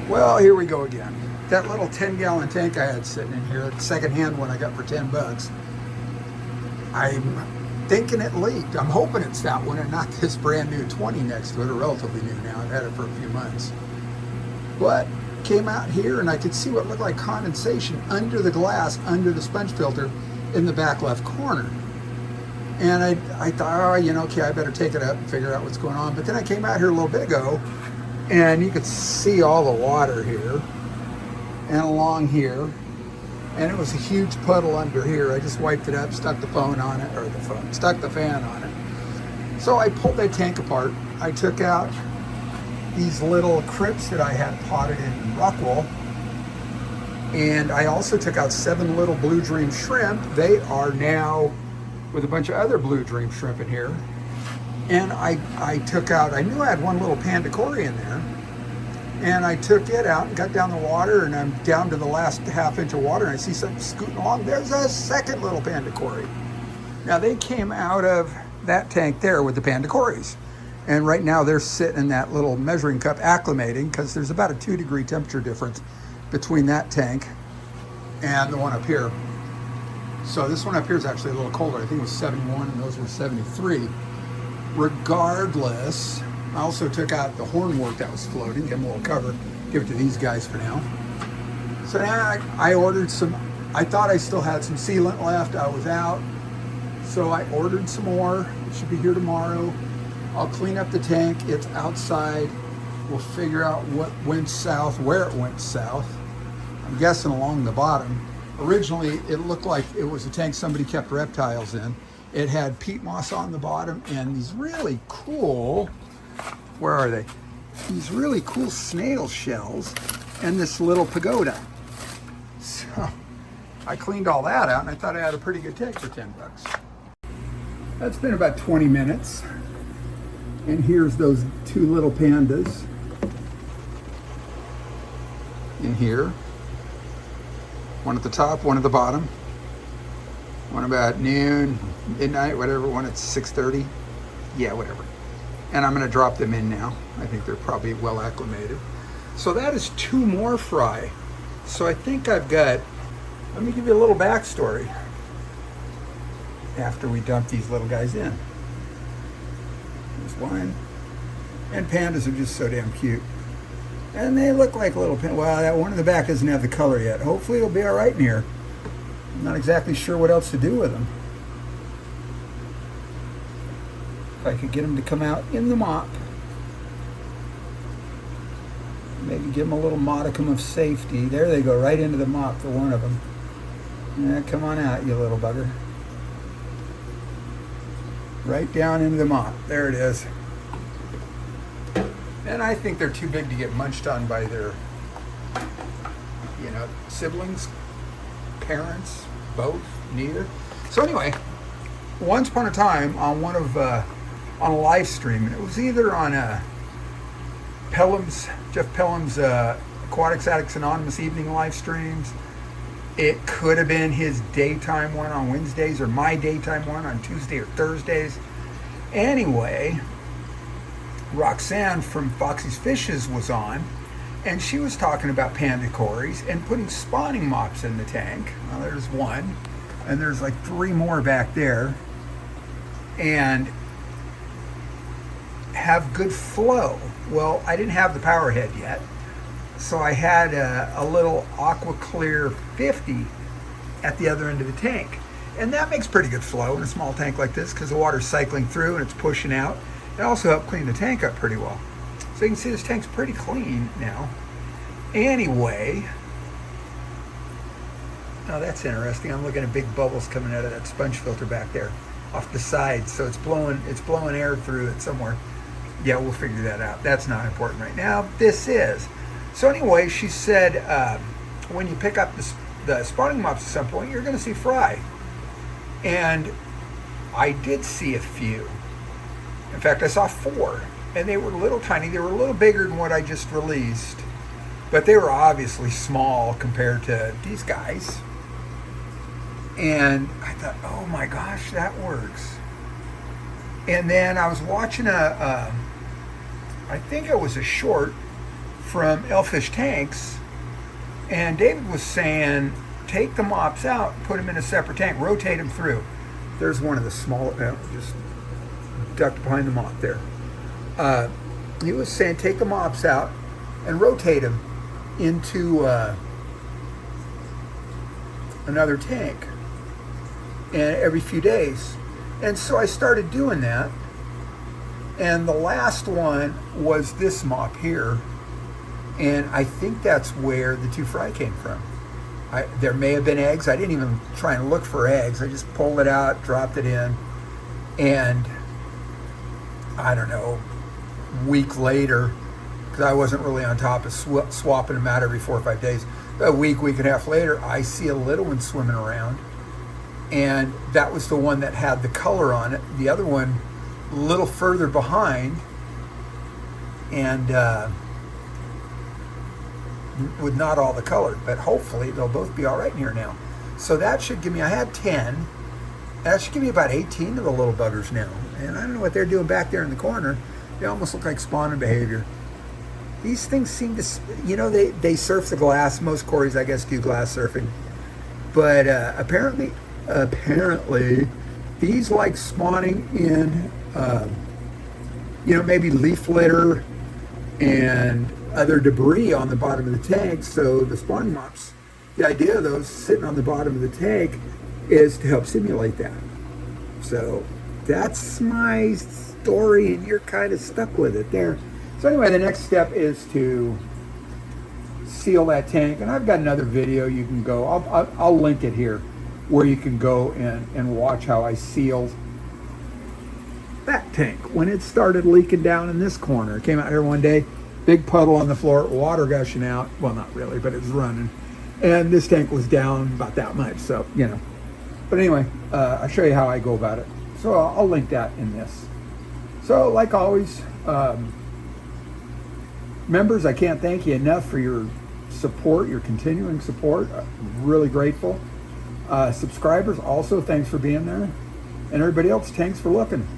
Well, here we go again. That little 10-gallon tank I had sitting in here, the second-hand one I got for 10 bucks, I'm thinking it leaked. I'm hoping it's that one and not this brand new 20 next to it, or relatively new now. I've had it for a few months. But came out here and I could see what looked like condensation under the glass, under the sponge filter in the back left corner. And I thought, oh, you know, okay, I better take it up and figure out what's going on. But then I came out here a little bit ago and you could see all the water here and along here. And it was a huge puddle under here. I just wiped it up, stuck the phone on it, or stuck the fan on it. So I pulled that tank apart. I took out these little crypts that I had potted in rock wool. And I also took out 7 little blue dream shrimp. They are now with a bunch of other blue dream shrimp in here. And I took out, I knew I had one little Panda Corys in there. And I took it out and got down the water, and I'm down to the last ½ inch of water, and I see something scooting along. There's a second little Panda Corys. Now they came out of that tank there with the Panda Corys. And right now they're sitting in that little measuring cup acclimating, because there's about a 2-degree temperature difference between that tank and the one up here. So this one up here is actually a little colder. I think it was 71 and those were 73. Regardless, I also took out the hornwort that was floating, give them a little cover, give it to these guys for now. So now I ordered some, I thought I still had some sealant left. I was out. So I ordered some more. It should be here tomorrow. I'll clean up the tank. It's outside. We'll figure out what went south, where it went south. I'm guessing along the bottom. Originally, it looked like it was a tank somebody kept reptiles in. It had peat moss on the bottom and these really cool, where are they? These really cool snail shells and this little pagoda. So I cleaned all that out and I thought I had a pretty good tank for 10 bucks. That's been about 20 minutes. And here's those 2 little pandas in here. One at the top, one at the bottom. One about noon, midnight, whatever, one at 6:30. Yeah, whatever. And I'm gonna drop them in now. I think they're probably well acclimated. So that is 2 more fry. So I think I've got, let me give you a little backstory after we dump these little guys in. There's one. And pandas are just so damn cute. And they look like little pandas. Well, that one in the back doesn't have the color yet. Hopefully it'll be all right in here. I'm not exactly sure what else to do with them. If I could get them to come out in the mop. Maybe give them a little modicum of safety. There they go, right into the mop for one of them. Yeah, come on out, you little bugger. Right down into the mop. There it is. And I think they're too big to get munched on by their, siblings, parents, both, neither. So anyway, once upon a time on on a live stream, and it was either on Jeff Pelham's Aquatics Addicts Anonymous evening live streams. It could have been his daytime one on Wednesdays or my daytime one on Tuesday or Thursdays. Anyway, Roxanne from Foxy's Fishes was on, and she was talking about Panda Corys and putting spawning mops in the tank. Well, there's one, and there's like 3 more back there, and have good flow. Well, I didn't have the power head yet, so I had a little Aqua Clear 50 at the other end of the tank. And that makes pretty good flow in a small tank like this because the water's cycling through and it's pushing out. It also helped clean the tank up pretty well. So you can see this tank's pretty clean now. Anyway, oh, that's interesting. I'm looking at big bubbles coming out of that sponge filter back there off the side. So it's blowing air through it somewhere. Yeah, we'll figure that out. That's not important right now. This is. So anyway, she said when you pick up the spawning mops at some point, you're going to see fry. And I did see a few. In fact, I saw 4. And they were little tiny. They were a little bigger than what I just released. But they were obviously small compared to these guys. And I thought, oh my gosh, that works. And then I was watching I think it was a short from Elfish Tanks, and David was saying, take the mops out, put them in a separate tank, rotate them through. There's one of the small, just ducked behind the mop there. He was saying, take the mops out and rotate them into another tank, and every few days. And so I started doing that. And the last one was this mop here. And I think that's where the 2 fry came from. There may have been eggs. I didn't even try and look for eggs. I just pulled it out, dropped it in. And I don't know, a week later, because I wasn't really on top of swapping them out every 4 or 5 days. A week and a half later, I see a little one swimming around. And that was the one that had the color on it. The other one, a little further behind, and with not all the color, but hopefully they'll both be all right in here now. So that should give me, I had 10, that should give me about 18 of the little buggers now. And I don't know what they're doing back there in the corner. They almost look like spawning behavior. These things seem to, they surf the glass. Most Corys, I guess, do glass surfing. But apparently, these like spawning in, maybe leaf litter and other debris on the bottom of the tank. So the spawn mops, the idea of those sitting on the bottom of the tank is to help simulate that. So that's my story, and you're kind of stuck with it there. So anyway, the next step is to seal that tank, and I've got another video you can go, I'll link it here, where you can go and watch how I sealed that tank when it started leaking down in this corner. It came out here one day, big puddle on the floor, water gushing out. Well, not really, but it was running. And this tank was down about that much, so, But anyway, I'll show you how I go about it. So I'll link that in this. So, like always, members, I can't thank you enough for your support, your continuing support. I'm really grateful. Subscribers, also, thanks for being there. And everybody else, thanks for looking.